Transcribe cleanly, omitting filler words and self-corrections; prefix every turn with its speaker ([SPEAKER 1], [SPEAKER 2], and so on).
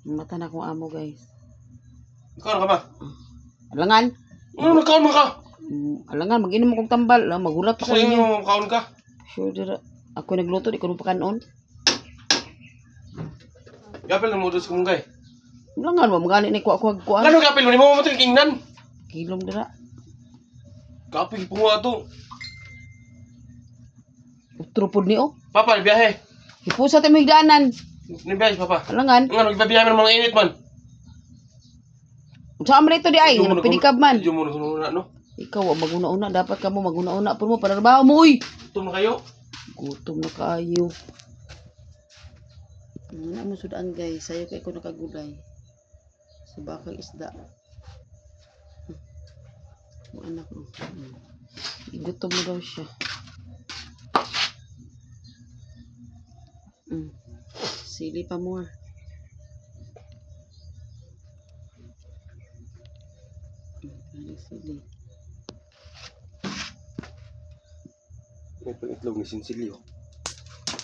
[SPEAKER 1] Mata na akong amo, guys.
[SPEAKER 2] Nakaon ka ba?
[SPEAKER 1] Alangan.
[SPEAKER 2] Ano, nakaon mo ka?
[SPEAKER 1] Alangan, mag-inom akong tambal. Magulat ako
[SPEAKER 2] Sa
[SPEAKER 1] inyo.
[SPEAKER 2] inyo, nakaon ka?
[SPEAKER 1] Sure, dira. Ako nagluto, di ko nung pakanon.
[SPEAKER 2] Gapil na mo doon sa kumungkay.
[SPEAKER 1] Alangan, magani ni kuha kuha.
[SPEAKER 2] Ano gapil mo? Di mo matay kingnan.
[SPEAKER 1] Kilom dira.
[SPEAKER 2] Gapil po nga to.
[SPEAKER 1] Utrupod ni o.
[SPEAKER 2] Papa, biyahe.
[SPEAKER 1] Hipusa tayo higdaanan.
[SPEAKER 2] Nibiyahe, papa.
[SPEAKER 1] Alangan.
[SPEAKER 2] Nga, nagbabiyahe mo ng mga init man.
[SPEAKER 1] Saan man ito di ay? Pinikab man.
[SPEAKER 2] Medyo mo na, no?
[SPEAKER 1] Ikaw, maguna-una. Dapat ka mo maguna-una. Pero mo, panarbaho mo, uy.
[SPEAKER 2] Gutom na kayo.
[SPEAKER 1] Gutom na kayo. Wala mo sudaan, guys. Sayo kay ko nakagulay. Sa bakal isda. Ang anak mo. Gutom mo daw siya. Sili pa more. Sili.
[SPEAKER 2] May pang itlog ni Sinsilio.